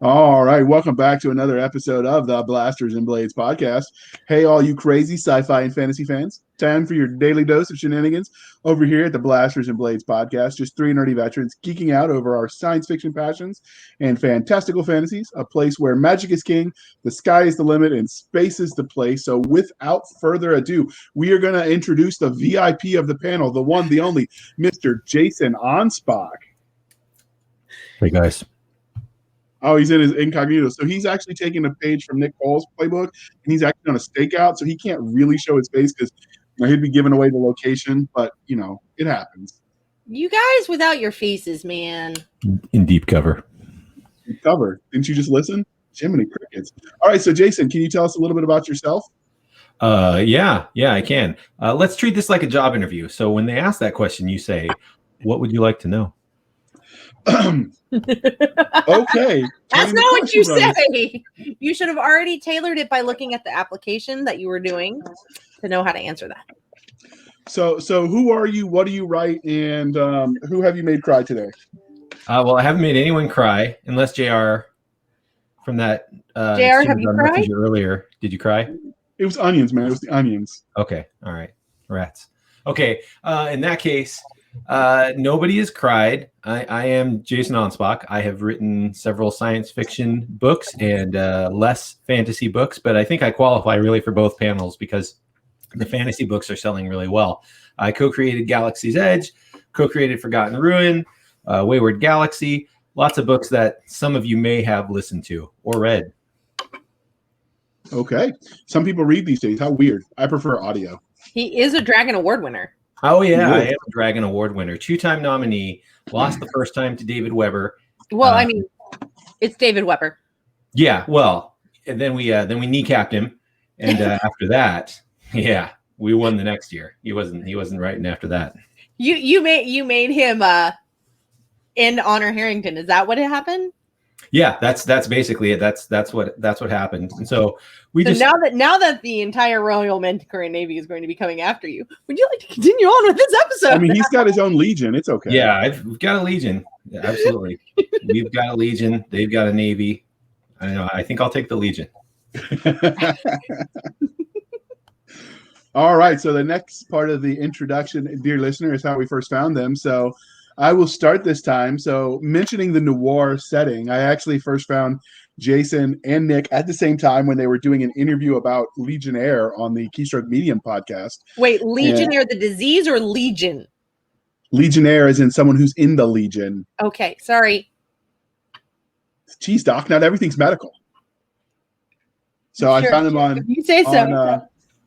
All right, welcome back to another episode of the Blasters and Blades podcast. Hey, all you crazy sci-fi and fantasy fans, time for your daily dose of shenanigans over here at the Blasters and Blades podcast. Just three nerdy veterans geeking out over our science fiction passions and fantastical fantasies, a place where magic is king, the sky is the limit, and space is the place. So without further ado, we are going to introduce the VIP of the panel, the one, the only, Mr. Jason Anspach. Hey, guys. Oh, he's in his incognito. So he's actually taking a page from Nick Cole's playbook, and he's actually on a stakeout, so he can't really show his face because he'd be giving away the location, but, it happens. You guys without your faces, man. In deep cover. Deep cover. Didn't you just listen? Jiminy crickets. All right, so Jason, can you tell us a little bit about yourself? Yeah, I can. Let's treat this like a job interview. So when they ask that question, you say, what would you like to know? Okay. That's not what you say. You should have already tailored it by looking at the application that you were doing to know how to answer that. So who are you? What do you write? And who have you made cry today? Well, I haven't made anyone cry unless JR from that. JR, have you cried? Earlier. Did you cry? It was onions, man. It was the onions. Okay. All right. Rats. Okay. In that case, nobody has cried. I am Jason Anspach. I have written several science fiction books and less fantasy books, but I think I qualify really for both panels because the fantasy books are selling really well. I co-created Galaxy's Edge, co-created Forgotten Ruin, Wayward Galaxy, lots of books that some of you may have listened to or read. Okay. Some people read these days. How weird. I prefer audio. He is a Dragon Award winner. Oh, yeah. I am a Dragon Award winner. 2-time nominee. Lost the first time to David Weber. Well, it's David Weber. Yeah, well, and then we kneecapped him. And after that, yeah, we won the next year. He wasn't writing after that. You made him in Honor Harrington. Is that what happened? Yeah, that's basically it. That's what happened. And so now that the entire Royal Mandalorian Navy is going to be coming after you, would you like to continue on with this episode? I mean, he's got his own legion. It's okay. Yeah, we've got a legion. Yeah, absolutely. We've got a legion. They've got a navy. I don't know. I think I'll take the legion. All right. So the next part of the introduction, dear listener, is how we first found them. So I will start this time. So mentioning the noir setting, I actually first found Jason and Nick at the same time when they were doing an interview about Legionnaire on the Keystroke Medium podcast. Wait, Legionnaire, the disease or Legion? Legionnaire is in someone who's in the Legion. Okay, sorry. Geez, Doc, not everything's medical. So sure, I found them on. You say so.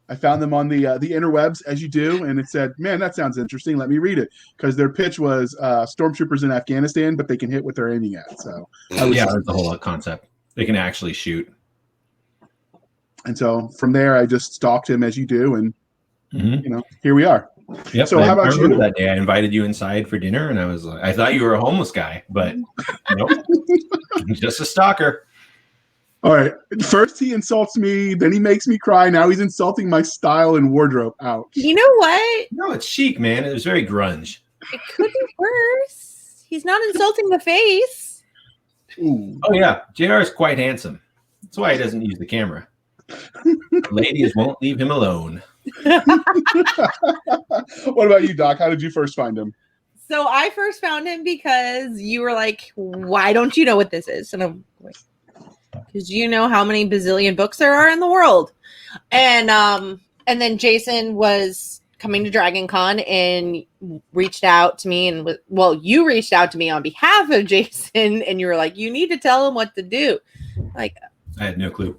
I found them on the interwebs, as you do, and it said, man, that sounds interesting. Let me read it. Because their pitch was stormtroopers in Afghanistan, but they can hit what they're aiming at. So that's the whole concept. They can actually shoot. And so from there, I just stalked him, as you do, and here we are. Yep. So how about you? That day, I invited you inside for dinner, and I was like, I thought you were a homeless guy, but nope, just a stalker. All right. First he insults me, then he makes me cry. Now he's insulting my style and wardrobe. Ouch. You know what? No, it's chic, man. It was very grunge. It could be worse. He's not insulting the face. Ooh. Oh, yeah. JR is quite handsome. That's why he doesn't use the camera. Ladies won't leave him alone. What about you, Doc? How did you first find him? So I first found him because you were like, why don't you know what this is? And I'm like, because you know how many bazillion books there are in the world. And then Jason was coming to Dragon Con and reached out to me you reached out to me on behalf of Jason and you were like, you need to tell him what to do. Like, I had no clue.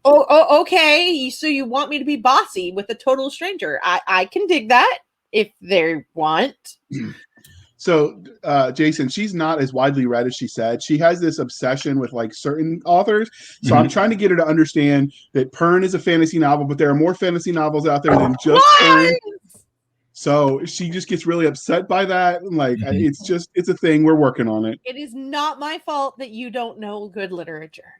Oh, okay. So you want me to be bossy with a total stranger. I can dig that if they want. So, Jason, she's not as widely read as she said. She has this obsession with like certain authors. So I'm trying to get her to understand that Pern is a fantasy novel, but there are more fantasy novels out there than just Pern. So she just gets really upset by that. And like, it's a thing. We're working on it. It is not my fault that you don't know good literature.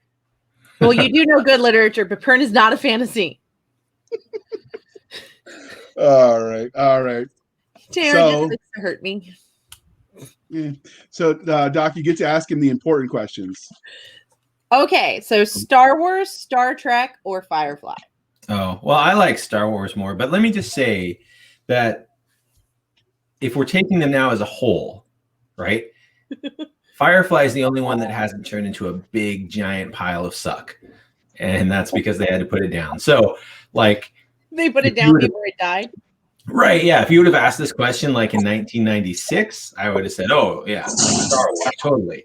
Well, you do know good literature, but Pern is not a fantasy. All right. Tara just likes to hurt me. Yeah. So, Doc, you get to ask him the important questions. Okay, so Star Wars, Star Trek, or Firefly? Oh, well, I like Star Wars more, but let me just say that if we're taking them now as a whole, right? Firefly is the only one that hasn't turned into a big giant pile of suck. And that's because they had to put it down. So, like, they put it down before it died. Right. Yeah. If you would have asked this question like in 1996, I would have said, oh, yeah, like Star Wars, totally.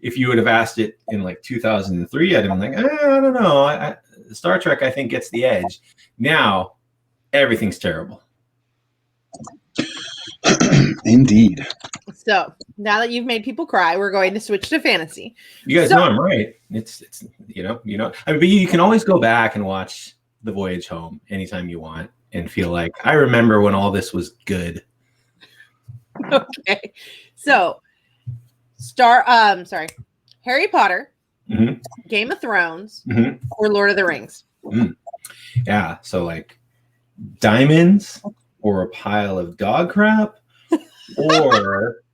If you would have asked it in like 2003, I'd have been like, I don't know. Star Trek, I think, gets the edge. Now, everything's terrible. Indeed. So now that you've made people cry, we're going to switch to fantasy. You guys know I'm right. It's you know. I mean, but you can always go back and watch The Voyage Home anytime you want and feel like I remember when all this was good. Okay, so Harry Potter, Game of Thrones, or Lord of the Rings. Yeah, so like diamonds or a pile of dog crap. Or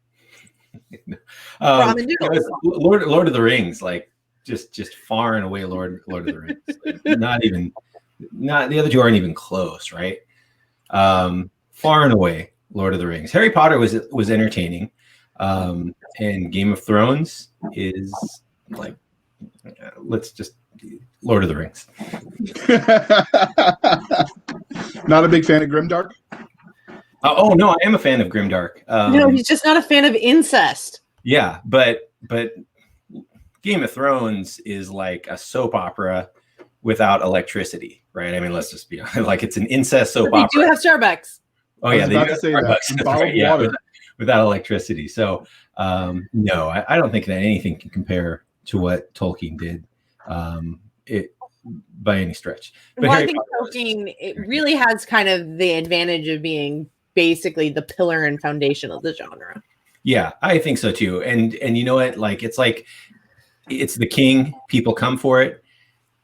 Lord of the Rings, like just far and away Lord of the Rings. Like, not the other two aren't even close, right? Far and away Lord of the Rings. Harry Potter was entertaining, and Game of Thrones is like let's just Lord of the Rings. Not a big fan of Grimdark? Oh no, I am a fan of Grimdark. No, he's just not a fan of incest. Yeah, but Game of Thrones is like a soap opera without electricity, right? I mean, let's just be honest. Like it's an incest soap opera. They do have Starbucks. Oh yeah, they do have Starbucks. Right, yeah, without electricity. So no, I don't think that anything can compare to what Tolkien did. By any stretch. But I think Tolkien it really has kind of the advantage of being basically the pillar and foundation of the genre. Yeah, I think so too. And you know what? Like it's the king. People come for it.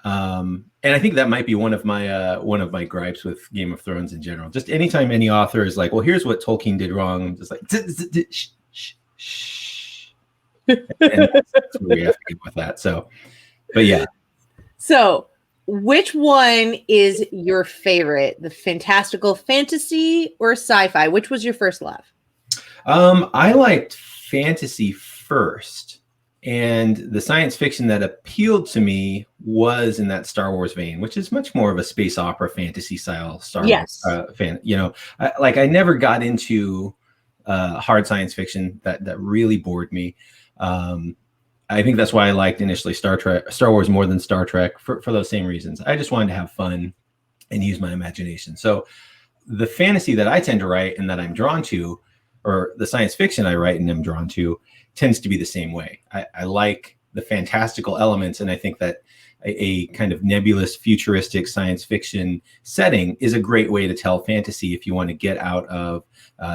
And I think that might be one of my gripes with Game of Thrones in general. Just anytime any author is like, well, here's what Tolkien did wrong, I'm just like shh. And that's where we have to get with that. So, but yeah. So which one is your favorite? The fantastical fantasy or sci-fi? Which was your first love? I liked fantasy first, and the science fiction that appealed to me was in that Star Wars vein, which is much more of a space opera fantasy style Star Wars fan. You know, I never got into hard science fiction that really bored me. I think that's why I liked initially Star Wars more than Star Trek for those same reasons. I just wanted to have fun and use my imagination. So the fantasy that I tend to write and that I'm drawn to, or the science fiction I write and am drawn to, tends to be the same way. I like the fantastical elements, and I think that a kind of nebulous, futuristic science fiction setting is a great way to tell fantasy if you want to get out of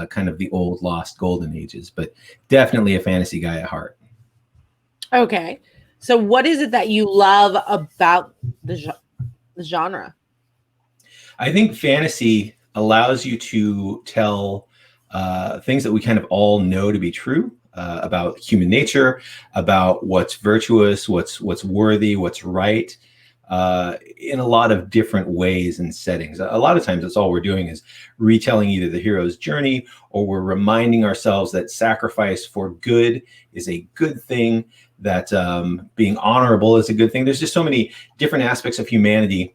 kind of the old lost golden ages. But definitely a fantasy guy at heart. Okay. So what is it that you love about the genre? I think fantasy allows you to tell things that we kind of all know to be true about human nature, about what's virtuous, what's worthy, what's right, in a lot of different ways and settings. A lot of times that's all we're doing is retelling either the hero's journey, or we're reminding ourselves that sacrifice for good is a good thing, that being honorable is a good thing. There's just so many different aspects of humanity,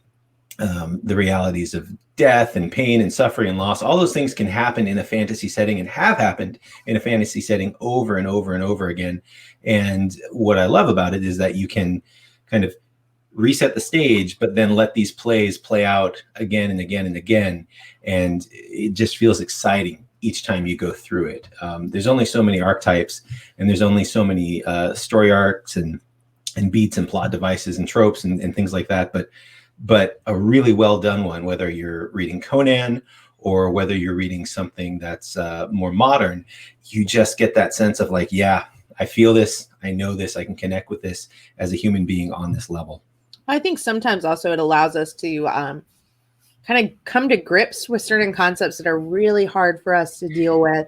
the realities of death and pain and suffering and loss. All those things can happen in a fantasy setting and have happened in a fantasy setting over and over and over again. And what I love about it is that you can kind of reset the stage, but then let these plays play out again and again and again. And it just feels exciting each time you go through it. There's only so many archetypes, and there's only so many story arcs and beats and plot devices and tropes and things like that. But a really well done one, whether you're reading Conan or whether you're reading something that's more modern, you just get that sense of like, yeah, I feel this, I know this, I can connect with this as a human being on this level. I think sometimes also it allows us to kind of come to grips with certain concepts that are really hard for us to deal with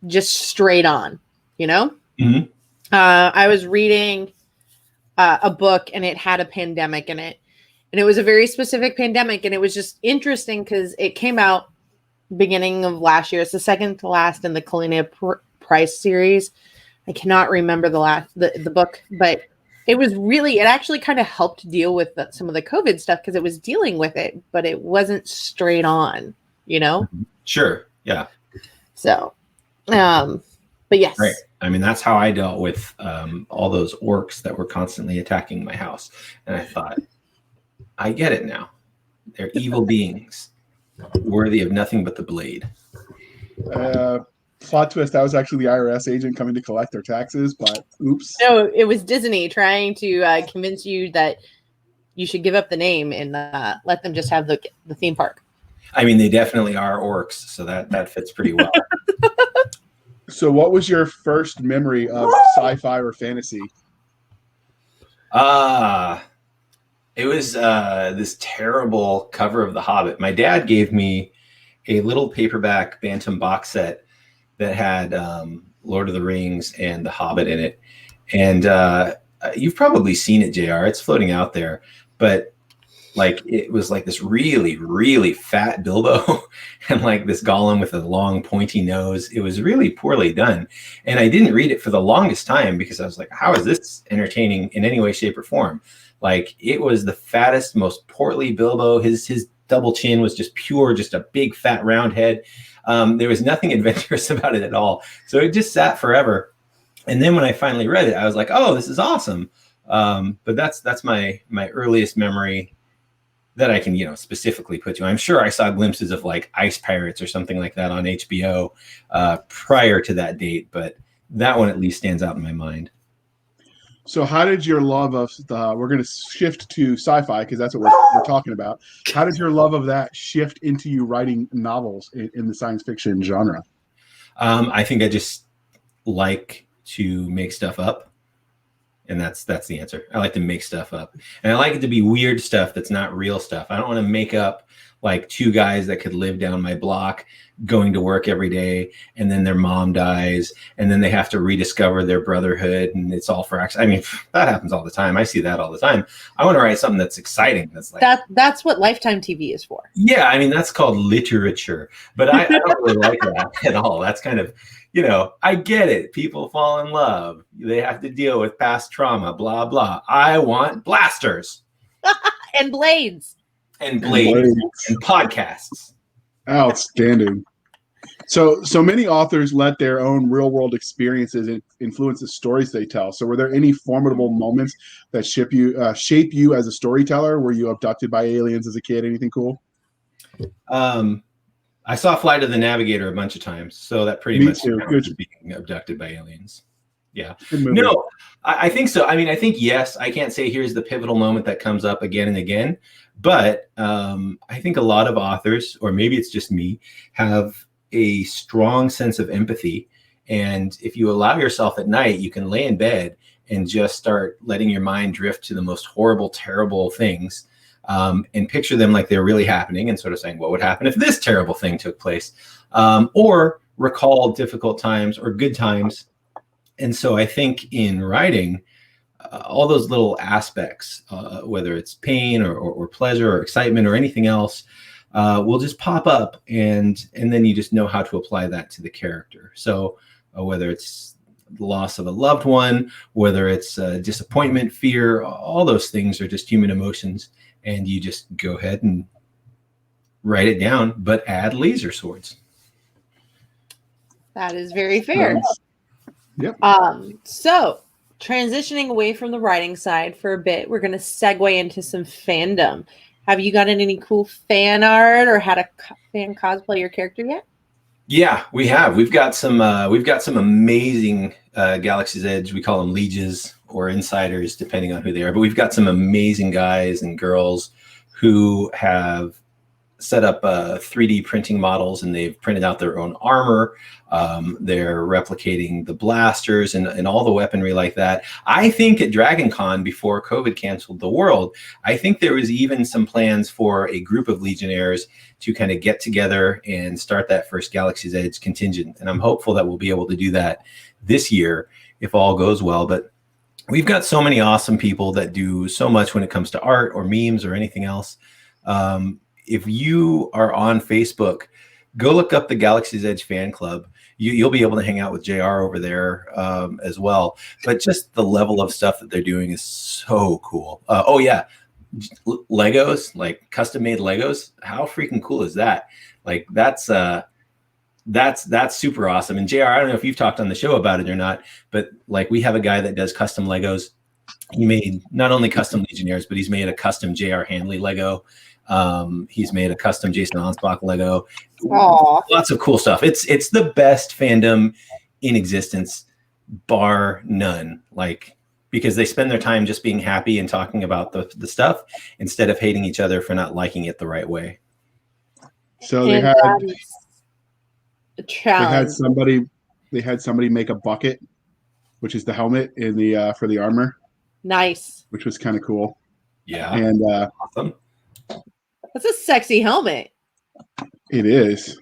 just straight on, you know? Mm-hmm. I was reading a book, and it had a pandemic in it, and it was a very specific pandemic, and it was just interesting because it came out beginning of last year. It's the second to last in the Kalina Price series. I cannot remember the book, but it actually kind of helped deal with some of the COVID stuff because it was dealing with it, but it wasn't straight on, you know? Sure. Yeah. So, but yes. Right. I mean, that's how I dealt with all those orcs that were constantly attacking my house. And I thought, I get it now. They're evil beings, worthy of nothing but the blade. Plot twist, that was actually the IRS agent coming to collect their taxes, but oops. No, it was Disney trying to convince you that you should give up the name and let them just have the theme park. I mean, they definitely are orcs, so that fits pretty well. So what was your first memory of sci-fi or fantasy? It was this terrible cover of The Hobbit. My dad gave me a little paperback Bantam box set that had Lord of the Rings and The Hobbit in it. And you've probably seen it, JR. It's floating out there. But like it was like this really, really fat Bilbo and like this Gollum with a long pointy nose. It was really poorly done. And I didn't read it for the longest time because I was like, how is this entertaining in any way, shape, or form? Like it was the fattest, most portly Bilbo. His double chin was just pure, just a big fat round head. There was nothing adventurous about it at all. So it just sat forever. And then when I finally read it, I was like, oh, this is awesome. But that's my earliest memory that I can, specifically put to. I'm sure I saw glimpses of like Ice Pirates or something like that on HBO prior to that date, but that one at least stands out in my mind. So how did your love of we're going to shift to sci-fi because that's what we're talking about. How did your love of that shift into you writing novels in the science fiction genre? I think I just like to make stuff up. And that's the answer. I like to make stuff up. And I like it to be weird stuff that's not real stuff. I don't want to make up like two guys that could live down my block going to work every day, and then their mom dies, and then they have to rediscover their brotherhood, and it's all for accident. I mean, that happens all the time. I see that all the time. I want to write something that's exciting. That's like that's what Lifetime TV is for. Yeah, I mean, that's called literature, but I don't really like that at all. That's kind of, I get it. People fall in love. They have to deal with past trauma, blah, blah. I want blasters. And blades. And blades. And podcasts. Outstanding. So many authors let their own real world experiences influence the stories they tell. So were there any formidable moments that shape you as a storyteller? Were you abducted by aliens as a kid? Anything cool? I saw Flight of the Navigator a bunch of times, so that pretty much was being abducted by aliens. Yeah. No, I think so. I mean, I think, yes, I can't say here's the pivotal moment that comes up again and again, but I think a lot of authors, or maybe it's just me, have a strong sense of empathy. And if you allow yourself at night, you can lay in bed and just start letting your mind drift to the most horrible, terrible things. And picture them like they're really happening and sort of saying, what would happen if this terrible thing took place? Or recall difficult times or good times. And so I think in writing, all those little aspects, whether it's pain or pleasure or excitement or anything else, will just pop up. And then you just know how to apply that to the character. So whether it's the loss of a loved one, whether it's disappointment, fear, all those things are just human emotions. And you just go ahead and write it down, but add laser swords. That is very fair. Yep. So transitioning away from the writing side for a bit, we're going to segue into some fandom. Have you gotten any cool fan art or had a fan cosplay your character yet? Yeah, we have. We've got some amazing Galaxy's Edge. We call them lieges or insiders, depending on who they are. But we've got some amazing guys and girls who have set up 3D printing models, and they've printed out their own armor. They're replicating the blasters and all the weaponry like that. I think at Dragon Con, before COVID canceled the world, I think there was even some plans for a group of Legionnaires to kind of get together and start that first Galaxy's Edge contingent. And I'm hopeful that we'll be able to do that this year if all goes well. But we've got so many awesome people that do so much when it comes to art or memes or anything else. If you are on Facebook, go look up the Galaxy's Edge fan club. You'll be able to hang out with JR over there as well. But just the level of stuff that they're doing is so cool. Oh yeah, Legos, like custom made Legos. How freaking cool is that? Like that's super awesome. And JR, I don't know if you've talked on the show about it or not, but like we have a guy that does custom Legos. He made not only custom Legionnaires, but he's made a custom JR Handley Lego. He's made a custom Jason Anspach Lego. Aww. Lots of cool stuff. It's the best fandom in existence, bar none. Like, because they spend their time just being happy and talking about the stuff instead of hating each other for not liking it the right way. So And they had that is a challenge. they had somebody make a bucket, which is the helmet in the for the armor, Nice. which was kind of cool. Yeah. And Awesome. That's a sexy helmet. it is.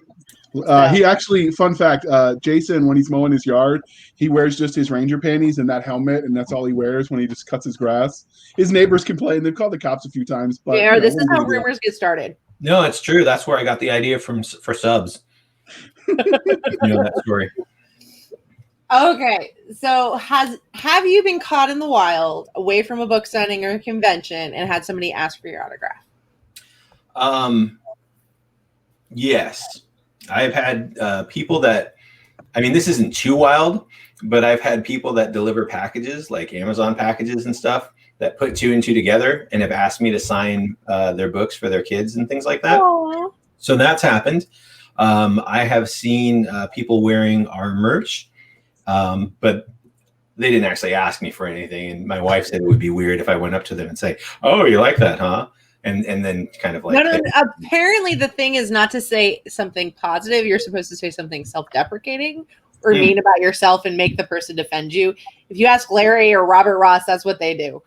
He actually, fun fact, Jason, when he's mowing his yard, he wears just his ranger panties and that helmet, and that's all he wears when he just cuts his grass. His neighbors complain. They've called the cops a few times. But Yeah, this is what are how we gonna do? rumors get started. No, it's true. That's where I got the idea for subs. You know that story. Okay, so have you been caught in the wild, away from a book signing or a convention, and had somebody ask for your autograph? Yes, I've had people that, I mean, this isn't too wild, but I've had people that deliver packages, like Amazon packages and stuff, that put two and two together and have asked me to sign their books for their kids and things like that. Aww. So that's happened. I have seen people wearing our merch, but they didn't actually ask me for anything. And my wife said it would be weird if I went up to them and say, "Oh, you like that, huh?" And then kind of like, No. Apparently, the thing is not to say something positive. You're supposed to say something self-deprecating or mean about yourself and make the person defend you. If you ask Larry or Robert Ross, that's what they do.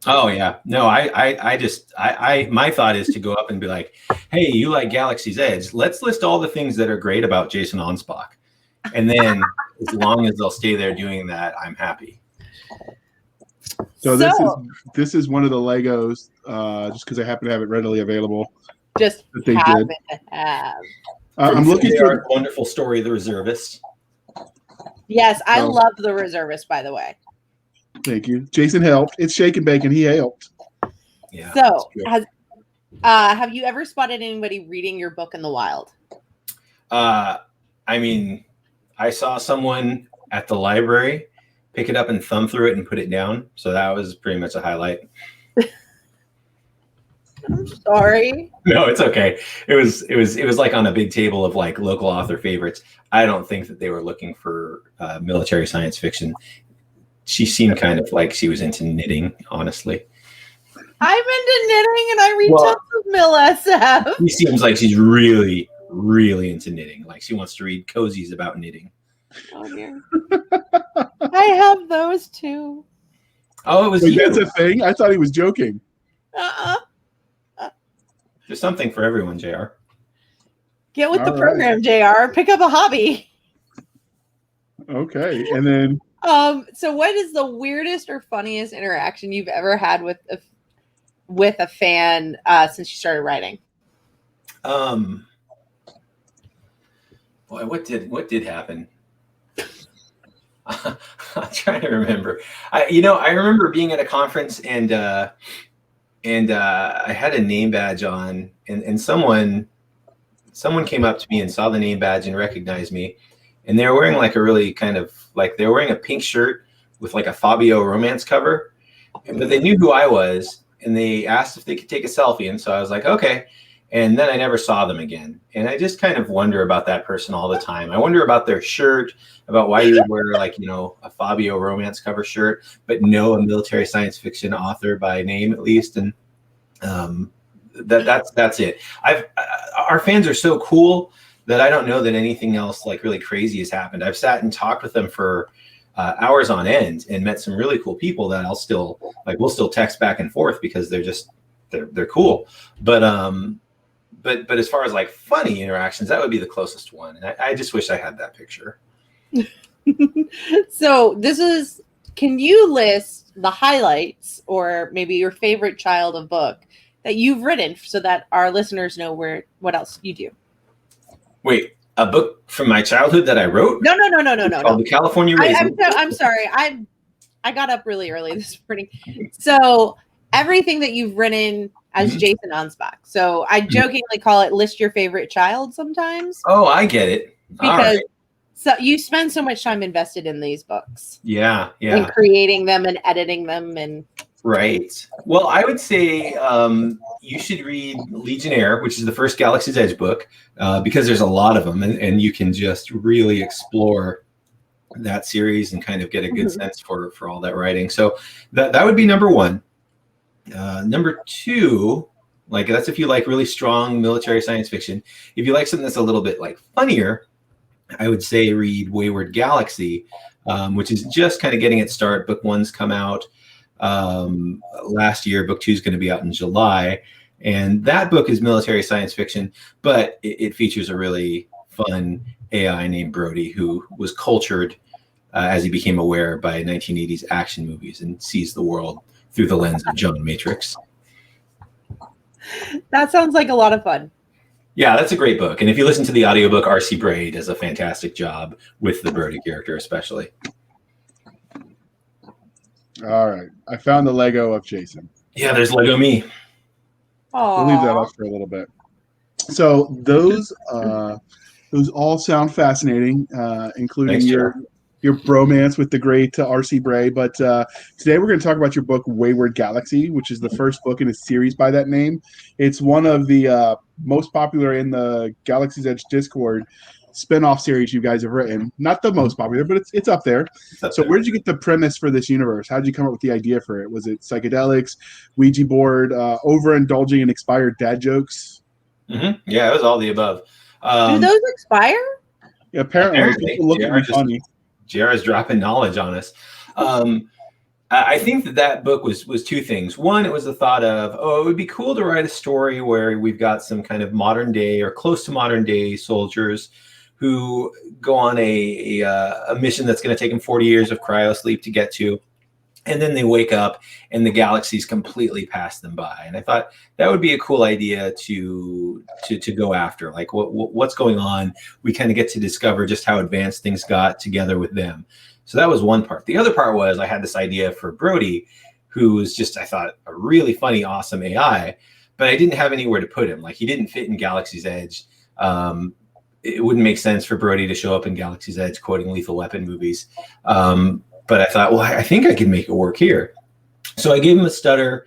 Oh yeah, no, I my thought is to go up and be like, "Hey, you like Galaxy's Edge? Let's list all the things that are great about Jason Anspach." And then as long as they'll stay there doing that, I'm happy. So this is one of the Legos, just because I happen to have it readily available. Just that they happen did. to have. I'm looking for the wonderful story of the Reservists. Yes, I So- love the Reservist, by the way. Thank you. Jason helped. It's Shake and Bacon. He helped. Yeah. So, that's have you ever spotted anybody reading your book in the wild? I mean, I saw someone at the library pick it up and thumb through it and put it down. So that was pretty much a highlight. I'm sorry. No, it's okay. It was like on a big table of like local author favorites. I don't think that they were looking for military science fiction. She seemed kind of like she was into knitting, honestly. I'm into knitting and I read tons of Mill SF. She seems like she's really, really into knitting. Like she wants to read cozies about knitting. Oh dear. I have those too. Oh, it was Wait, you. that's a thing? I thought he was joking. There's something for everyone, JR. Get with the All program, JR. Pick up a hobby. Okay. And then So what is the weirdest or funniest interaction you've ever had with a fan since you started writing? Boy, what did happen? I'm trying to remember. I remember being at a conference and I had a name badge on, and someone came up to me and saw the name badge and recognized me, and they were wearing like a really kind of like they were wearing a pink shirt with like a Fabio romance cover, but they knew who I was, and they asked if they could take a selfie, and so I was like, okay. And then I never saw them again. And I just kind of wonder about that person all the time. I wonder about their shirt, about why you would wear like, a Fabio romance cover shirt, but know a military science fiction author by name at least. And that's it. Our fans are so cool that I don't know that anything else like really crazy has happened. I've sat and talked with them for hours on end and met some really cool people that we'll still text back and forth because they're cool. But as far as like funny interactions, that would be the closest one. And I just wish I had that picture. So this is can you list the highlights or maybe your favorite child of book that you've written so that our listeners know what else you do? Wait, a book from my childhood that I wrote? No. The California Raisin. I'm sorry. I got up really early this morning. So everything that you've written as Jason Anspach. So I jokingly call it list your favorite child sometimes. Oh, I get it. Because so you spend so much time invested in these books. Yeah. And creating them and editing them and right. Well, I would say you should read Legionnaire, which is the first Galaxy's Edge book, because there's a lot of them, and you can just really explore that series and kind of get a good sense for all that writing. So that would be number one. Number two, like that's if you like really strong military science fiction. If you like something that's a little bit like funnier, I would say read Wayward Galaxy, which is just kind of getting its start. Book one's come out last year. Book two is going to be out in July. And that book is military science fiction, but it features a really fun AI named Brody who was cultured as he became aware by 1980s action movies and sees the world through the lens of John Matrix. That sounds like a lot of fun. Yeah, that's a great book. And if you listen to the audiobook, R.C. Bray does a fantastic job with the Brody character, especially. All right. I found the Lego of Jason. Yeah, there's Lego me. We'll leave that up for a little bit. So those all sound fascinating, including Thanks, your bromance with the great R.C. Bray. But today we're going to talk about your book, Wayward Galaxy, which is the first book in a series by that name. It's one of the most popular in the Galaxy's Edge Discord spin-off series you guys have written. Not the most popular, but it's up there. So where did you get the premise for this universe? How did you come up with the idea for it? Was it psychedelics, Ouija board, overindulging in expired dad jokes? Yeah, it was all the above. Do those expire? Yeah, apparently. People look at me funny. JR is dropping knowledge on us. I think that book was two things. One, it was the thought of, it would be cool to write a story where we've got some kind of modern day or close to modern day soldiers who go on a mission that's going to take them 40 years of cryo sleep to get to. And then they wake up and the galaxy's completely passed them by. And I thought that would be a cool idea to go after. Like what's going on? We kind of get to discover just how advanced things got together with them. So that was one part. The other part was I had this idea for Brody, who was just, I thought, a really funny, awesome AI, but I didn't have anywhere to put him. Like he didn't fit in Galaxy's Edge. It wouldn't make sense for Brody to show up in Galaxy's Edge quoting Lethal Weapon movies. But I thought, well, I think I can make it work here. So I gave him a stutter,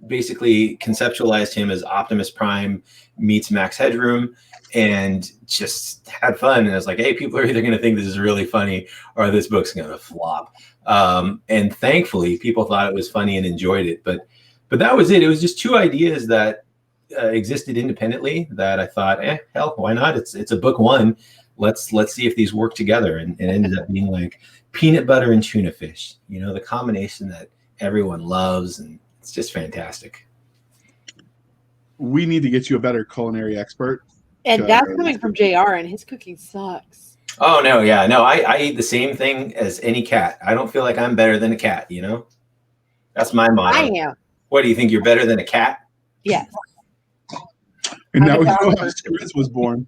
basically conceptualized him as Optimus Prime meets Max Headroom, and just had fun. And I was like, hey, people are either going to think this is really funny or this book's going to flop. And thankfully, people thought it was funny and enjoyed it. But that was it. It was just two ideas that existed independently that I thought, hell, why not? It's a book one. Let's see if these work together. And it ended up being like peanut butter and tuna fish, the combination that everyone loves. And it's just fantastic. We need to get you a better culinary expert. And that's coming from JR, and his cooking sucks. Oh, no. Yeah, no, I eat the same thing as any cat. I don't feel like I'm better than a cat, That's my motto. I am. What, do you think you're better than a cat? Yes. And now we know how Skriz was born.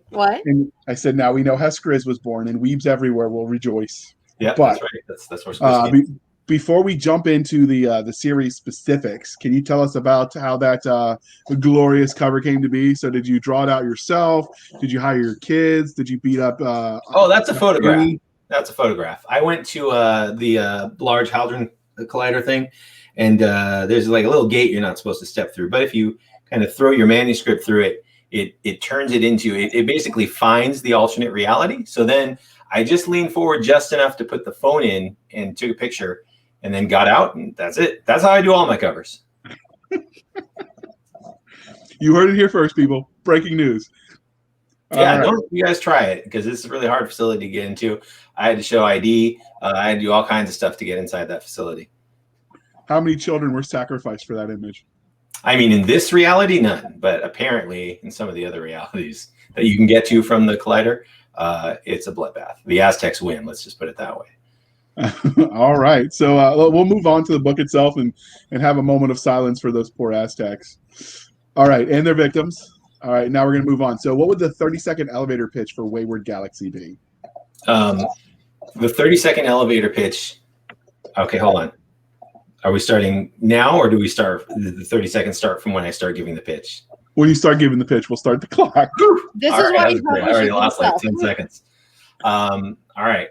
What? And I said, now we know how Skriz was born, and weebs everywhere will rejoice. Yeah, but, that's right. That's where Skriz before we jump into the series specifics, can you tell us about how that glorious cover came to be? So did you draw it out yourself? Did you hire your kids? Did you beat up? That's a photograph. That's a photograph. I went to the Large Hadron Collider thing, and there's like a little gate you're not supposed to step through. But if you kind of throw your manuscript through it turns it into, it basically finds the alternate reality. So then I just leaned forward just enough to put the phone in and took a picture and then got out, and that's it. That's how I do all my covers. You heard it here first, people. Breaking news. Yeah, don't you guys try it, because it's a really hard facility to get into. I had to show ID. I had to do all kinds of stuff to get inside that facility. How many children were sacrificed for that image? I mean, in this reality, none. But apparently, in some of the other realities that you can get to from the collider, it's a bloodbath. The Aztecs win. Let's just put it that way. All right. So we'll move on to the book itself and have a moment of silence for those poor Aztecs. All right. And their victims. All right. Now we're going to move on. So what would the 30-second elevator pitch for Wayward Galaxy be? The 30-second elevator pitch. Okay, hold on. Are we starting now, or do we start the 30 seconds start from when I start giving the pitch? When you start giving the pitch, we'll start the clock. This All is right, why that you was great. I probably already should lost do like stuff. 10 seconds. All right.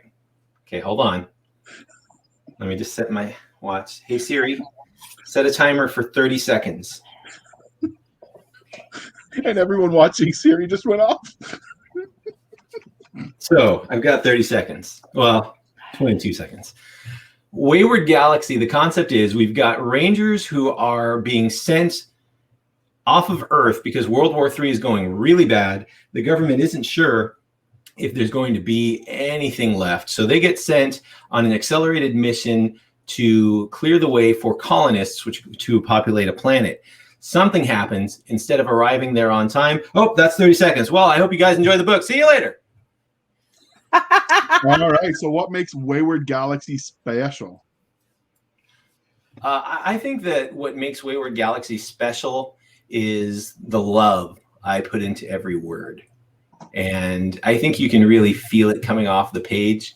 Okay, hold on. Let me just set my watch. Hey, Siri, set a timer for 30 seconds. And everyone watching Siri just went off. So I've got 30 seconds. Well, 22 seconds. Wayward Galaxy, the concept is we've got Rangers who are being sent off of Earth because World War III is going really bad. The government isn't sure if there's going to be anything left. So they get sent on an accelerated mission to clear the way for colonists to populate a planet. Something happens. Instead of arriving there on time. Oh, that's 30 seconds. Well, I hope you guys enjoy the book. See you later. All right. So what makes Wayward Galaxy special? I think that what makes Wayward Galaxy special is the love I put into every word. And I think you can really feel it coming off the page.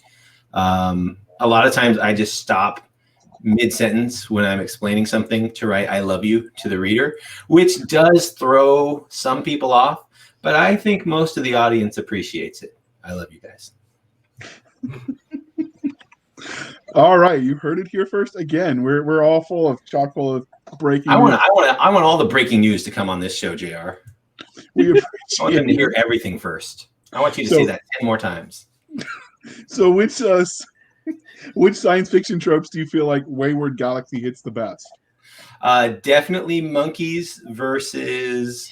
A lot of times I just stop mid-sentence when I'm explaining something to write I love you to the reader, which does throw some people off, but I think most of the audience appreciates it. I love you guys. All right, you heard it here first. Again, we're all chock full of breaking I news. want all the breaking news to come on this show, JR. We I want them appreciate to hear everything first. I want you to say that 10 more times. So which science fiction tropes do you feel like Wayward Galaxy hits the best? Definitely monkeys versus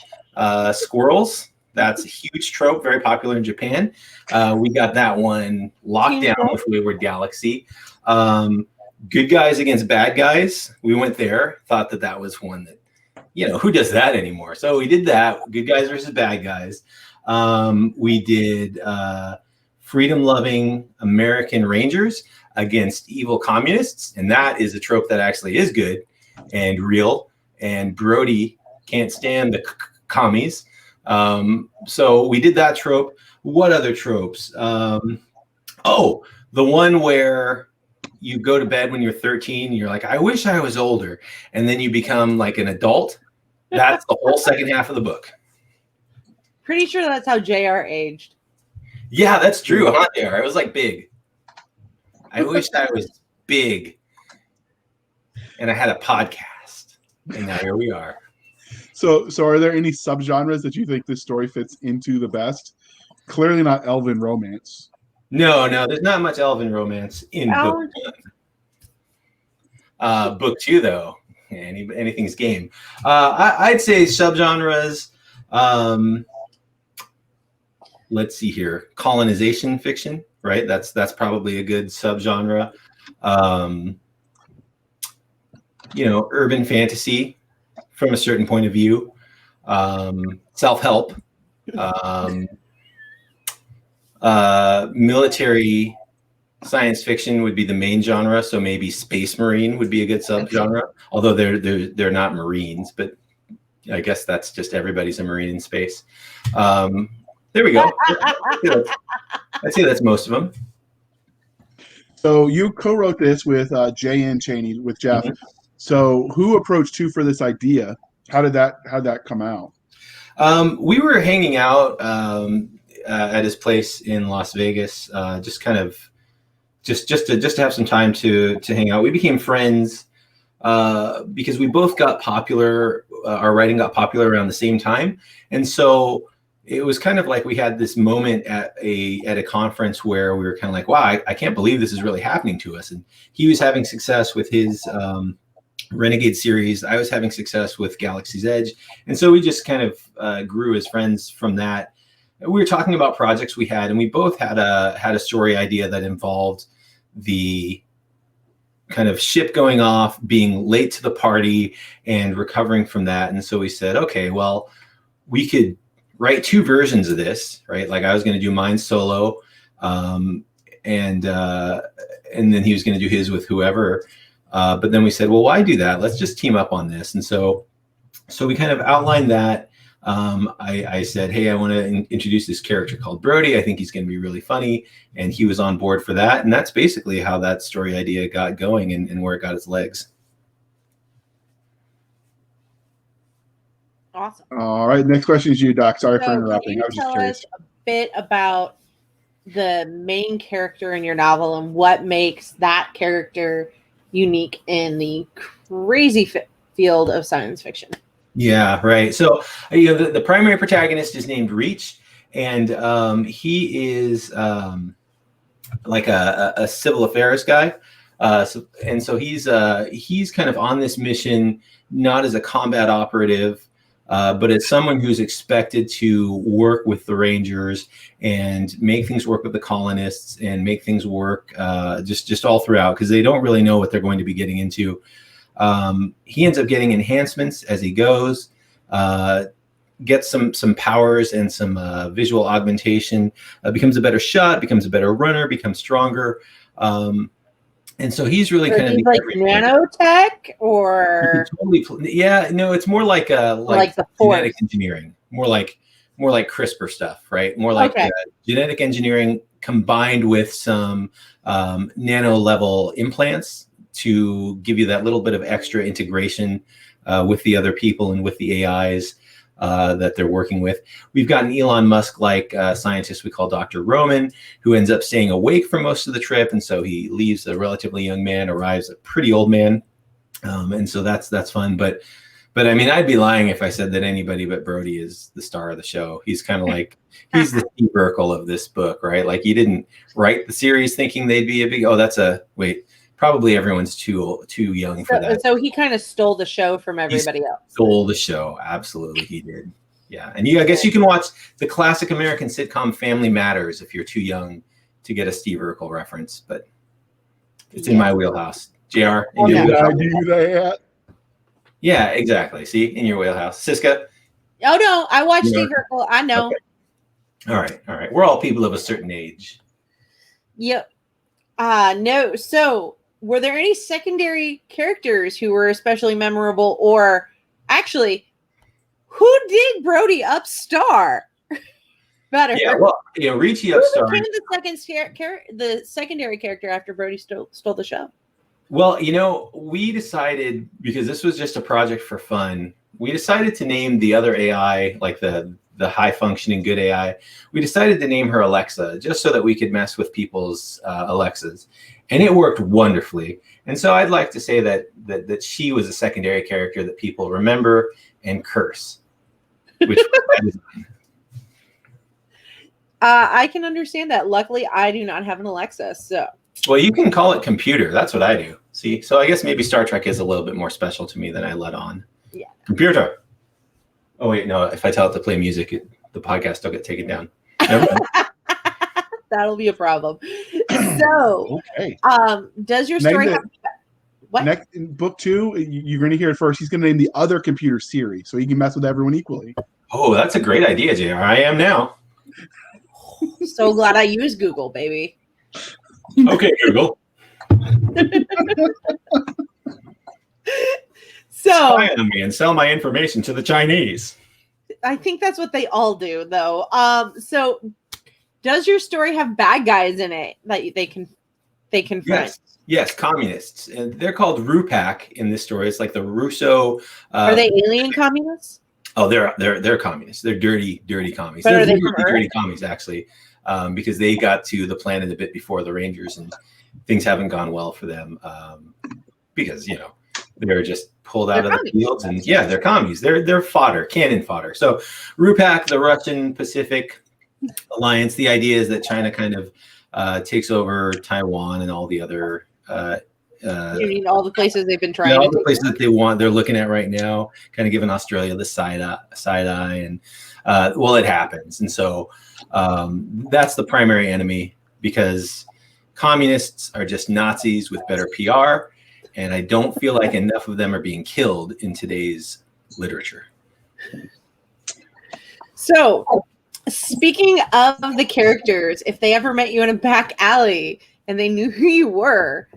squirrels. That's a huge trope, very popular in Japan. We got that one locked down with Wayward Galaxy. Good guys against bad guys. We went there, thought that was one that, who does that anymore? So we did that, good guys versus bad guys. We did freedom-loving American Rangers against evil communists, and that is a trope that actually is good and real, and Brody can't stand the commies. So we did that trope. What other tropes? The one where you go to bed when you're 13 and you're like, I wish I was older, and then you become like an adult. That's the whole second half of the book. Pretty sure that's how JR aged. Yeah, that's true. Huh, JR? It was like big. I wish I was big and I had a podcast, and now here we are. So are there any subgenres that you think this story fits into the best? Clearly not elven romance. No, there's not much elven romance in book one. Book two, though, anything's game. I'd say subgenres. Let's see here. Colonization fiction, right? That's probably a good subgenre. Urban fantasy from a certain point of view. Self-help. Military science fiction would be the main genre, so maybe Space Marine would be a good subgenre. Although they're not Marines, but I guess that's just everybody's a Marine in space. There we go. I'd say that's most of them. So you co-wrote this with J.N. Chaney with Jeff. Mm-hmm. So who approached you for this idea? How did that come out? We were hanging out at his place in Las Vegas, just to have some time to hang out. We became friends because we both got popular. Our writing got popular around the same time, and so it was kind of like we had this moment at a conference where we were kind of like, wow, I can't believe this is really happening to us. And he was having success with his Renegade series. I was having success with Galaxy's Edge. And so we just kind of grew as friends from that. We were talking about projects we had, and we both had a story idea that involved the kind of ship going off, being late to the party, and recovering from that. And so we said, okay, well, we could write two versions of this, right? Like I was going to do mine solo, and then he was going to do his with whoever. But then we said, well, why do that? Let's just team up on this. And so we kind of outlined that. I said, hey, I want to introduce this character called Brody. I think he's going to be really funny. And he was on board for that. And that's basically how that story idea got going and where it got its legs. Awesome. All right. Next question is you, Doc. Sorry for So interrupting. can I you was just tell curious. us a bit about the main character in your novel and what makes that character unique in the crazy field of science fiction? Yeah, right. So the primary protagonist is named Reach, and he is like a civil affairs guy. So he's kind of on this mission, not as a combat operative, but as someone who's expected to work with the Rangers and make things work with the colonists and make things work just all throughout, because they don't really know what they're going to be getting into. He ends up getting enhancements as he goes, gets some powers and some visual augmentation, becomes a better shot, becomes a better runner, becomes stronger. And so he's really kind of like nanotech, or it's more like the genetic engineering, more like CRISPR stuff, right? More like genetic engineering combined with some nano level implants to give you that little bit of extra integration with the other people and with the AIs that they're working with. We've got an Elon Musk-like scientist we call Dr. Roman, who ends up staying awake for most of the trip, and so he leaves a relatively young man, arrives a pretty old man, and so that's fun. But I mean, I'd be lying if I said that anybody but Brody is the star of the show. He's kind of like he's the Steve Urkel of this book, right? Like, you didn't write the series thinking they'd be a big. Probably everyone's too young for that. So he kind of stole the show from everybody else. Stole the show. Absolutely, he did. Yeah. And I guess you can watch the classic American sitcom Family Matters if you're too young to get a Steve Urkel reference, but it's in my wheelhouse. JR, in your wheelhouse? I do that. Yeah, exactly. See, in your wheelhouse. Cisca? Oh, no. I watched Steve Urkel. I know. Okay. All right. We're all people of a certain age. Yep. No. So, were there any secondary characters who were especially memorable, or actually, who did Brody upstar better? Yeah, well, Ricci upstar. Who became the secondary character after Brody stole the show? Well, we decided, because this was just a project for fun, we decided to name the other AI, like the high functioning good AI. We decided to name her Alexa, just so that we could mess with people's Alexas. And it worked wonderfully. And so I'd like to say that she was a secondary character that people remember and curse. Which I can understand that. Luckily, I do not have an Alexa, so. Well, you can call it computer. That's what I do. See? So I guess maybe Star Trek is a little bit more special to me than I let on. Yeah. Computer. Oh, wait, no. If I tell it to play music, the podcast will get taken down. Never mind. That'll be a problem. So, okay. Does your story have what? Next, in book 2, you're going to hear it first. He's going to name the other computer Siri, so he can mess with everyone equally. Oh, that's a great idea, JR. I am now. So glad I used Google, baby. Okay, Google. So spy on me and sell my information to the Chinese. I think that's what they all do, though. So does your story have bad guys in it that they confront? Yes, communists. And they're called Rupak in this story. It's like the Russo. Are they alien communists? Oh, they're communists. They're dirty commies. But They're are they dirty commies, actually, because they got to the planet a bit before the Rangers, and things haven't gone well for them because they're just pulled out of the fields, and they're commies. They're fodder, cannon fodder. So Rupak, the Russian Pacific Alliance. The idea is that China kind of takes over Taiwan and all the other. You mean all the places they've been trying? All the places that they want, they're looking at right now, kind of giving Australia the side eye, and it happens, and so that's the primary enemy, because communists are just Nazis with better PR, and I don't feel like enough of them are being killed in today's literature. So Speaking of the characters, if they ever met you in a back alley and they knew who you were,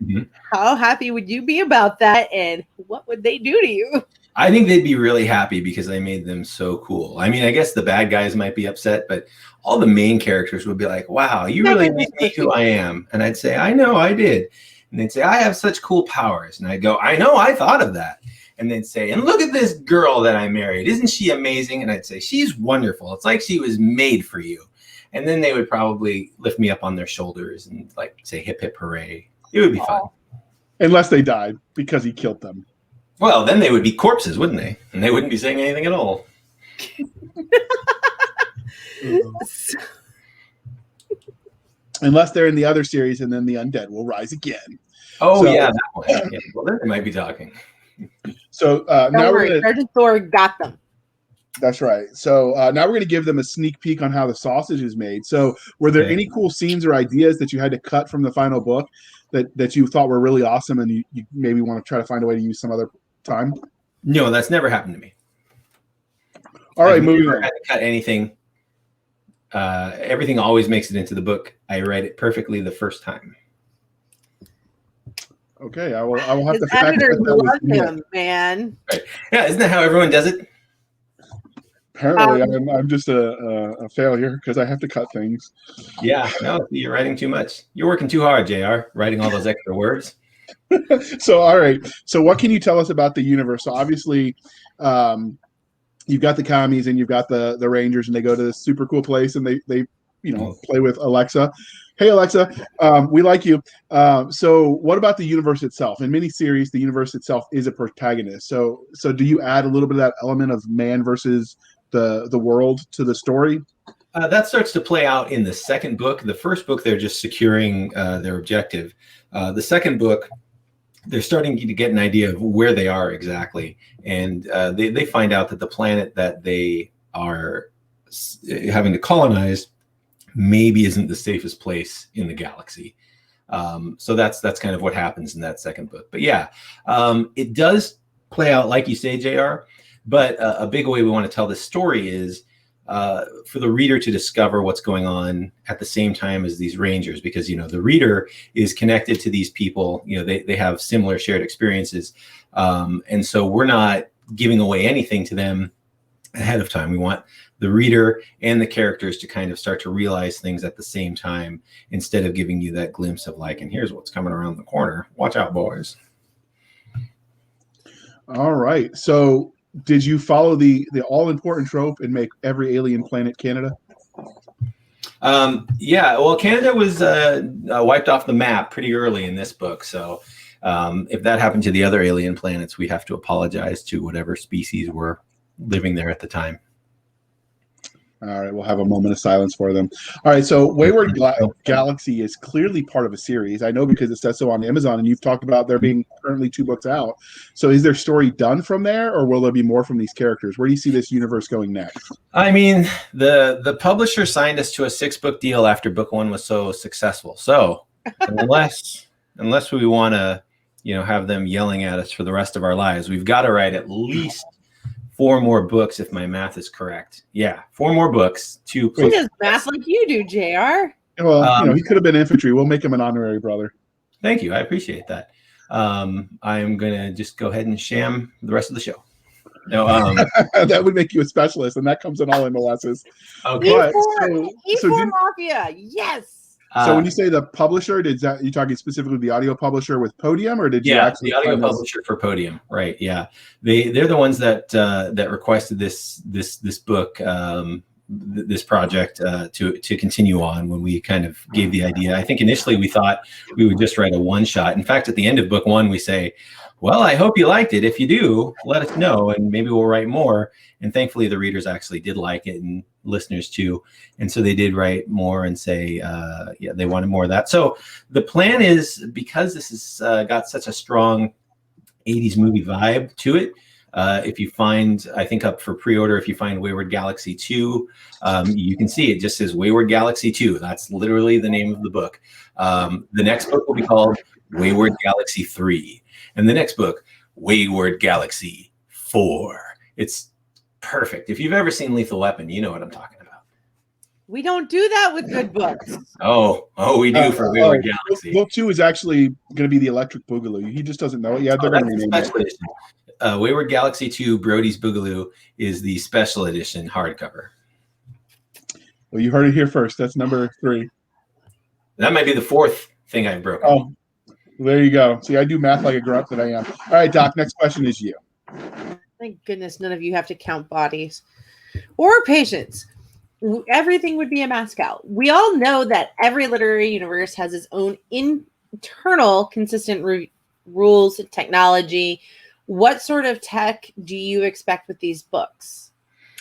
how happy would you be about that? And what would they do to you? I think they'd be really happy because I made them so cool. I mean, I guess the bad guys might be upset, but all the main characters would be like, wow, you really made me who I am. And I'd say, I know, I did. And they'd say, I have such cool powers. And I'd go, I know, I thought of that. And they'd say, and look at this girl that I married. Isn't she amazing? And I'd say, she's wonderful. It's like she was made for you. And then they would probably lift me up on their shoulders and like say, hip, hip, hooray. It would be fun. Unless they died because he killed them. Well, then they would be corpses, wouldn't they? And they wouldn't be saying anything at all. Unless they're in the other series, and then the undead will rise again. Oh, so, yeah, that one. Yeah, well, then they might be talking. So now we're going to... Sergeant Thor got them. That's right. So now we're going to give them a sneak peek on how the sausage is made. So were there any cool scenes or ideas that you had to cut from the final book that you thought were really awesome and you maybe want to try to find a way to use some other time? No, that's never happened to me. All right, moving on. I had to cut anything. Everything always makes it into the book. I read it perfectly the first time. Okay, I will have His to fact editors that love him, man. Right. Yeah, isn't that how everyone does it? Apparently, I'm just a failure because I have to cut things. Yeah, no, you're writing too much. You're working too hard, JR, writing all those extra words. So, all right. So what can you tell us about the universe? So obviously, you've got the commies and you've got the Rangers, and they go to this super cool place and they play with Alexa. Hey, Alexa, we like you. So what about the universe itself? In miniseries, the universe itself is a protagonist. So do you add a little bit of that element of man versus the world to the story? That starts to play out in the second book. The first book, they're just securing their objective. The second book, they're starting to get an idea of where they are exactly. And they find out that the planet that they are having to colonize maybe isn't the safest place in the galaxy. So that's kind of what happens in that second book. But yeah, it does play out like you say, JR. But a big way we want to tell this story is for the reader to discover what's going on at the same time as these Rangers, because, the reader is connected to these people. They have similar shared experiences. And so we're not giving away anything to them ahead of time. We want the reader and the characters to kind of start to realize things at the same time, instead of giving you that glimpse of like, and here's what's coming around the corner. Watch out, boys. All right. So did you follow the all-important trope and make every alien planet Canada? Yeah, well, Canada was wiped off the map pretty early in this book. So if that happened to the other alien planets, we have to apologize to whatever species were living there at the time. All right, we'll have a moment of silence for them. All right, so Wayward Galaxy is clearly part of a series. I know because it says so on Amazon, and you've talked about there being currently 2 books out. So is their story done from there, or will there be more from these characters? Where do you see this universe going next? I mean, the publisher signed us to a 6-book deal after book 1 was so successful. So unless we want to, have them yelling at us for the rest of our lives, we've got to write at least 4 more books, if my math is correct. Yeah, 4 more books. 2. He does math like you do, JR. Well, he could have been infantry. We'll make him an honorary brother. Thank you. I appreciate that. I'm going to just go ahead and sham the rest of the show. No, that would make you a specialist, and that comes in all MLSs. Okay. E4 Mafia, yes. So when you say the publisher, you talking specifically the audio publisher with Podium, or did you actually the audio publisher for Podium? Right. Yeah, they're the ones that requested this book, this project to continue on. When we kind of gave the idea, I think initially we thought we would just write a one-shot. In fact, at the end of book 1, we say, well, I hope you liked it. If you do, let us know, and maybe we'll write more. And thankfully, the readers actually did like it, and listeners too. And so they did write more and say, they wanted more of that. So the plan is, because this has got such a strong 80s movie vibe to it, if you find, I think up for pre-order, if you find Wayward Galaxy 2, you can see it just says Wayward Galaxy 2. That's literally the name of the book. The next book will be called Wayward Galaxy 3. And the next book, Wayward Galaxy 4. It's perfect. If you've ever seen Lethal Weapon, you know what I'm talking about. We don't do that with good books. Oh, we do for Wayward Galaxy. Book 2 is actually going to be the Electric Boogaloo. He just doesn't know it yet. They're going to rename it. Edition. Wayward Galaxy 2 Brody's Boogaloo is the special edition hardcover. Well, you heard it here first. That's number 3. That might be the 4th thing I've broken. Oh, there you go. See, I do math like a grunt that I am. All right, Doc, next question is you. Thank goodness none of you have to count bodies or patients. Everything would be a mascot. We all know that every literary universe has its own internal consistent rules, technology. What sort of tech do you expect with these books?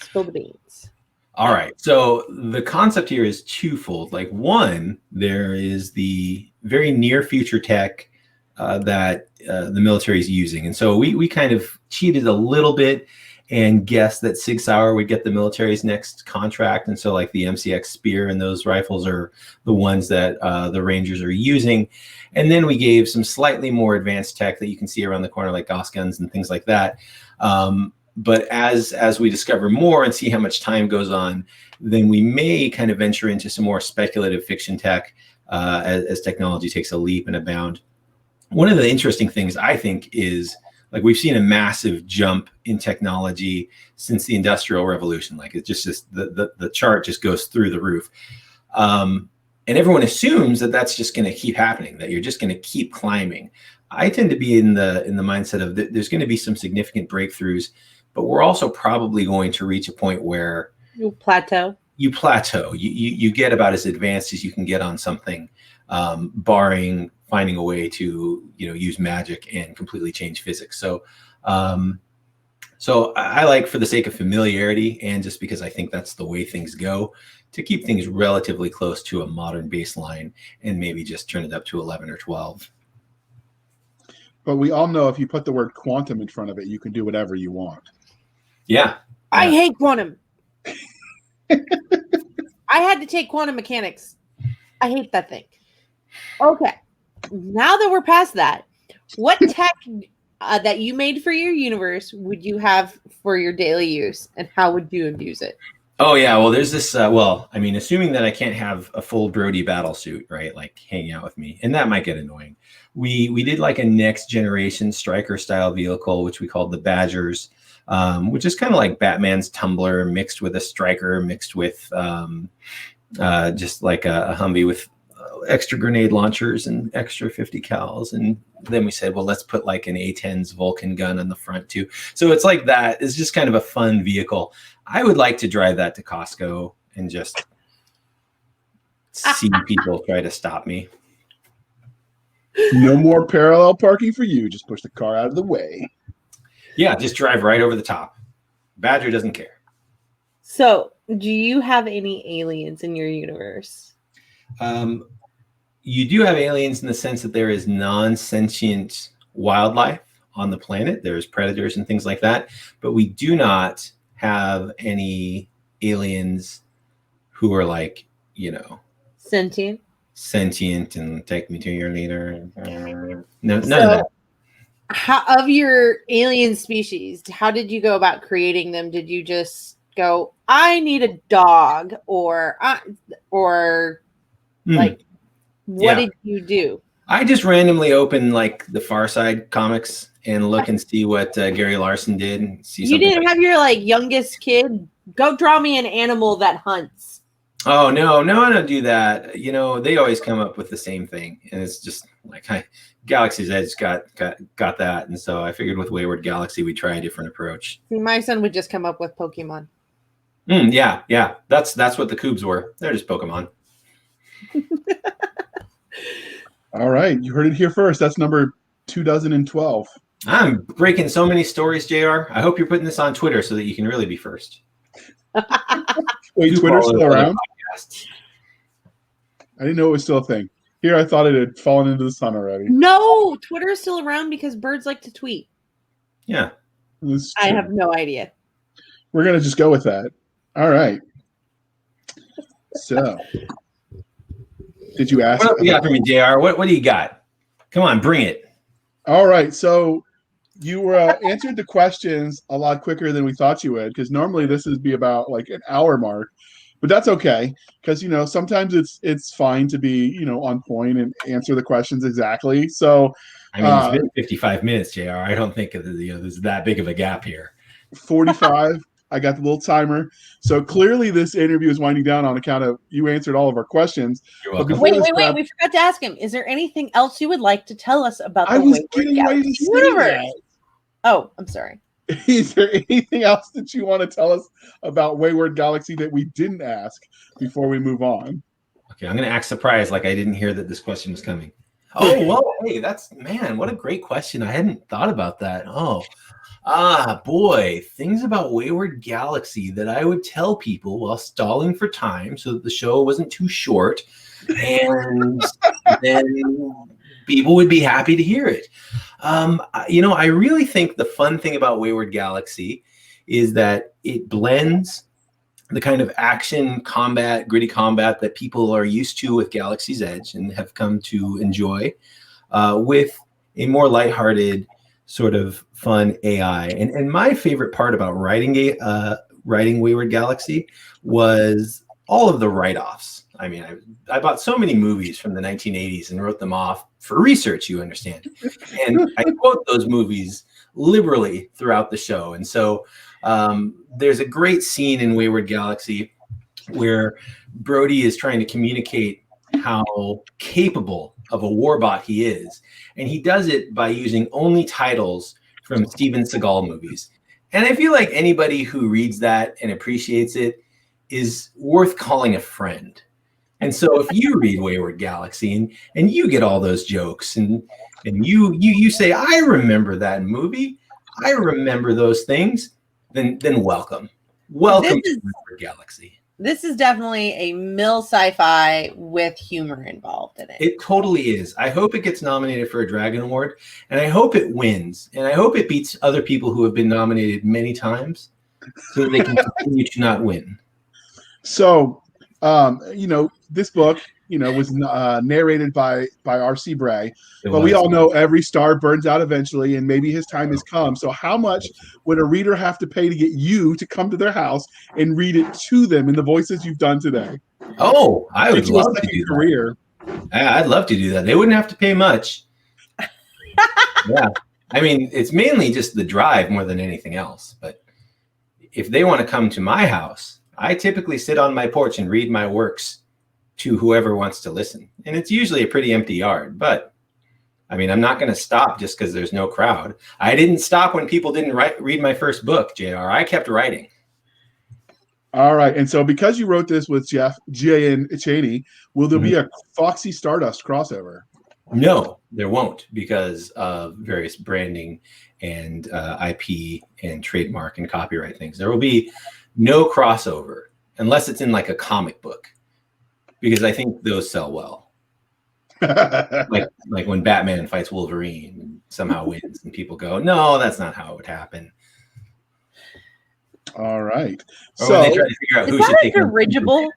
Spill the beans. All right. So the concept here is twofold. Like, one, there is the very near future tech that the military is using. And so we kind of cheated a little bit and guessed that Sig Sauer would get the military's next contract. And so like the MCX Spear and those rifles are the ones that the Rangers are using. And then we gave some slightly more advanced tech that you can see around the corner, like Gauss guns and things like that. But as we discover more and see how much time goes on, then we may kind of venture into some more speculative fiction tech as technology takes a leap and a bound. One of the interesting things I think is, like, we've seen a massive jump in technology since the Industrial Revolution. Like, it's just the chart just goes through the roof. And everyone assumes that that's just going to keep happening, that you're just going to keep climbing. I tend to be in the mindset of there's going to be some significant breakthroughs, but we're also probably going to reach a point where you plateau. You get about as advanced as you can get on something, barring finding a way to use magic and completely change physics. So I like, for the sake of familiarity and just because I think that's the way things go, to keep things relatively close to a modern baseline and maybe just turn it up to 11 or 12. But we all know if you put the word quantum in front of it, you can do whatever you want. Yeah. I hate quantum. I had to take quantum mechanics. I hate that thing. Okay. Now that we're past that, what tech that you made for your universe would you have for your daily use, and how would you abuse it? Oh, yeah. Well, there's this. Assuming that I can't have a full Brody battle suit, right? Like, hanging out with me. And that might get annoying. We did like a next generation striker style vehicle, which we called the Badgers, which is kind of like Batman's Tumbler mixed with a striker, mixed with just like a Humvee with extra grenade launchers and extra 50 cals. And then we said, well, let's put like an A-10's Vulcan gun on the front too. So it's like that. It's just kind of a fun vehicle. I would like to drive that to Costco and just see people try to stop me. No more parallel parking for you. Just push the car out of the way. Yeah, just drive right over the top. Badger doesn't care. So, do you have any aliens in your universe? You do have aliens in the sense that there is non-sentient wildlife on the planet. There's predators and things like that. But we do not have any aliens who are like, sentient and take me to your leader. No, none of that. Of your alien species, how did you go about creating them? Did you just go, I need a dog, or like, what did you do? I just randomly open like the Far Side comics and look and see what Gary Larson did. And see you didn't have your youngest kid go draw me an animal that hunts. Oh no, I don't do that. They always come up with the same thing, and it's just like Galaxy's Edge got that, and so I figured with Wayward Galaxy we'd try a different approach. See, my son would just come up with Pokemon. Yeah, that's what the Coobs were. They're just Pokemon. All right, you heard it here first. That's number 2012. I'm breaking so many stories, JR. I hope you're putting this on Twitter so that you can really be first. Wait, Twitter's still around? I didn't know it was still a thing. Here, I thought it had fallen into the sun already. No, Twitter is still around because birds like to tweet. Yeah. I have no idea. We're going to just go with that. All right. So, did you ask? What do you got for me, JR? What do you got? Come on, bring it. All right. So, you answered the questions a lot quicker than we thought you would, because normally this would be about like an hour mark. but that's okay because sometimes it's fine to be on point and answer the questions exactly. So I mean, it's been 55 minutes, JR. I don't think there's that big of a gap here. 45. I got the little timer. So clearly this interview is winding down on account of you answered all of our questions. You're But welcome. before Wait. We forgot to ask him. Is there anything else you would like to tell us about I the was Wayward getting ready to Galaxy say universe? that. Oh, I'm sorry. Is there anything else that you want to tell us about Wayward Galaxy that we didn't ask before we move on? Okay, I'm going to act surprised like I didn't hear that this question was coming. Oh, well, hey, what a great question. I hadn't thought about that. Boy, things about Wayward Galaxy that I would tell people while stalling for time so that the show wasn't too short, and then people would be happy to hear it. I really think the fun thing about Wayward Galaxy is that it blends the kind of action combat, gritty combat that people are used to with Galaxy's Edge and have come to enjoy, with a more lighthearted, sort of fun AI. And my favorite part about writing Wayward Galaxy was all of the write-offs. I mean, I bought so many movies from the 1980s and wrote them off for research, you understand. And I quote those movies liberally throughout the show. And so there's a great scene in Wayward Galaxy where Brody is trying to communicate how capable of a warbot he is. And he does it by using only titles from Steven Seagal movies. And I feel like anybody who reads that and appreciates it is worth calling a friend. And so if you read Wayward Galaxy and you get all those jokes and you say, I remember that movie, I remember those things, then welcome. Welcome to Wayward Galaxy. This is definitely a mill sci-fi with humor involved in it. It totally is. I hope it gets nominated for a Dragon Award, and I hope it wins, and I hope it beats other people who have been nominated many times so that they can continue to not win. So, this book, was narrated by R.C. Bray, but we all know every star burns out eventually, and maybe his time has come. So how much would a reader have to pay to get you to come to their house and read it to them in the voices you've done today? Oh, I would love to do that. I'd love to do that. They wouldn't have to pay much. Yeah. I mean, it's mainly just the drive more than anything else. But if they want to come to my house, I typically sit on my porch and read my works to whoever wants to listen. And it's usually a pretty empty yard, but I mean, I'm not going to stop just because there's no crowd. I didn't stop when people didn't read my first book, JR. I kept writing. All right. And so because you wrote this with Jeff J. and Cheney, will there be a Foxy Stardust crossover? No, there won't, because of various branding and IP and trademark and copyright things. There will be no crossover unless it's in like a comic book, because I think those sell well. like when Batman fights Wolverine and somehow wins, and people go, "No, that's not how it would happen." All right. Or when they try to figure out who should take a dirigible?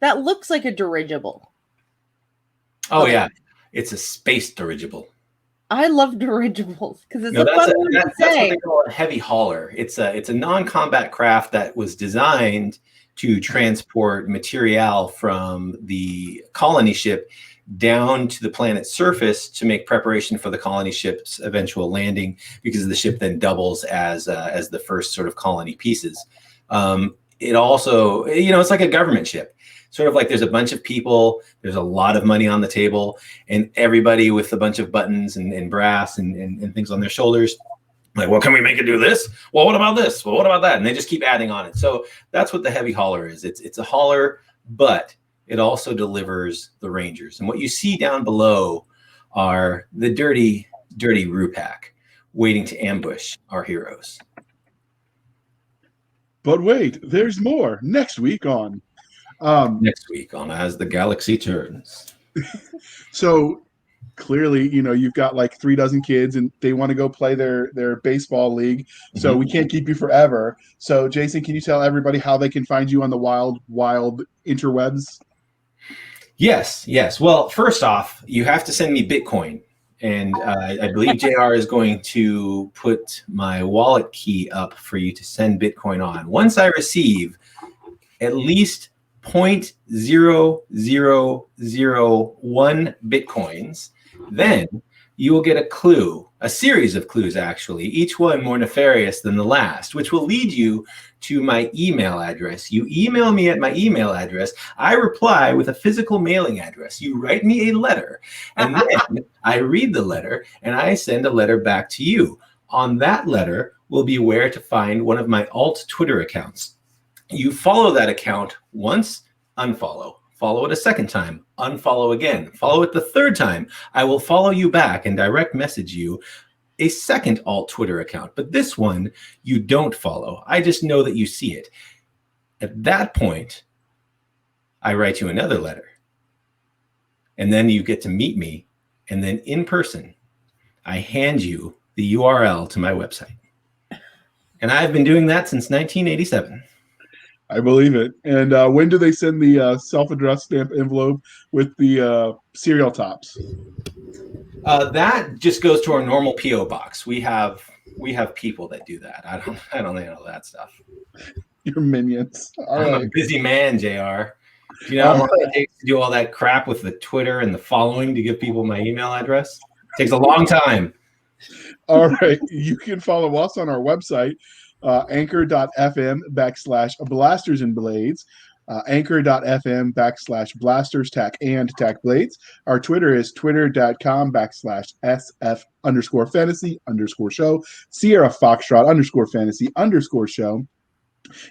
That looks like a dirigible. Oh yeah, it's a space dirigible. I love dirigibles because it's a fun word to say. That's what they call a heavy hauler. It's a non-combat craft that was designed to transport material from the colony ship down to the planet's surface to make preparation for the colony ship's eventual landing, because the ship then doubles as the first sort of colony pieces. It also, it's like a government ship. Sort of like there's a bunch of people, there's a lot of money on the table, and everybody with a bunch of buttons and brass and things on their shoulders. Like, well, can we make it do this? Well, what about this? Well, what about that? And they just keep adding on it. So that's what the heavy hauler is. It's a hauler, but it also delivers the Rangers. And what you see down below are the dirty Rupak waiting to ambush our heroes. But wait, there's more. Next week on As the Galaxy Turns. So clearly, you've got like 36 kids and they want to go play their baseball league. So we can't keep you forever. So Jason, can you tell everybody how they can find you on the wild interwebs? Yes. Well, first off, you have to send me Bitcoin. And I believe JR is going to put my wallet key up for you to send Bitcoin on. Once I receive at least 0.0001 Bitcoins, then you will get a clue, a series of clues actually, each one more nefarious than the last, which will lead you to my email address. You email me at my email address. I reply with a physical mailing address. You write me a letter, and then I read the letter and I send a letter back to you. On that letter will be where to find one of my alt Twitter accounts. You follow that account once, unfollow. Follow it a second time, unfollow again. Follow it the third time. I will follow you back and direct message you a second alt Twitter account. But this one, you don't follow. I just know that you see it. At that point, I write you another letter. And then you get to meet me. And then in person, I hand you the URL to my website. And I've been doing that since 1987. I believe it. And when do they send the self-addressed stamp envelope with the cereal tops? That just goes to our normal PO box. We have people that do that. I don't handle that stuff. Your minions. I'm a busy man, JR. You know how long it takes to do all that crap with the Twitter and the following to give people my email address? It takes a long time. All right. You can follow us on our website, anchor.fm/blasters and blades, anchor.fm/blasters tack blades. Our Twitter is twitter.com/SF_fantasy_show, Sierra Foxtrot _fantasy_show.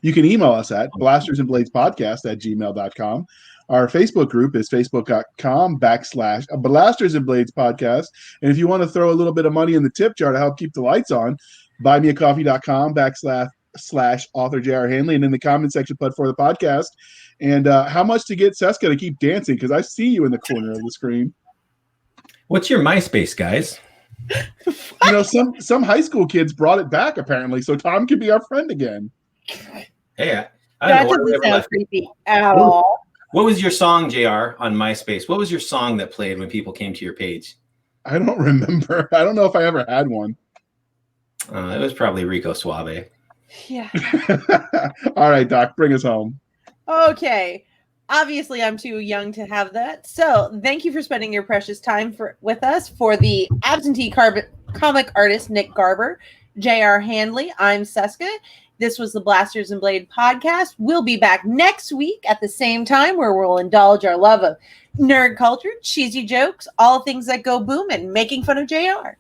You can email us at blastersandbladespodcast@gmail.com. Our Facebook group is facebook.com/blastersandbladespodcast. And if you want to throw a little bit of money in the tip jar to help keep the lights on, buymeacoffee.com/author J.R. Handley, and in the comment section, put for the podcast. And how much to get Cisca to keep dancing? Because I see you in the corner of the screen. What's your MySpace, guys? You know, some high school kids brought it back apparently, so Tom can be our friend again. Hey, That doesn't sound creepy at all. What was your song, JR, on MySpace? What was your song that played when people came to your page? I don't remember. I don't know if I ever had one. It was probably Rico Suave. Yeah. All right, Doc, bring us home. Okay. Obviously, I'm too young to have that. So thank you for spending your precious time with us. For the absentee comic artist, Nick Garber, J.R. Handley, I'm Cisca. This was the Blasters and Blade podcast. We'll be back next week at the same time, where we'll indulge our love of nerd culture, cheesy jokes, all things that go boom, and making fun of JR.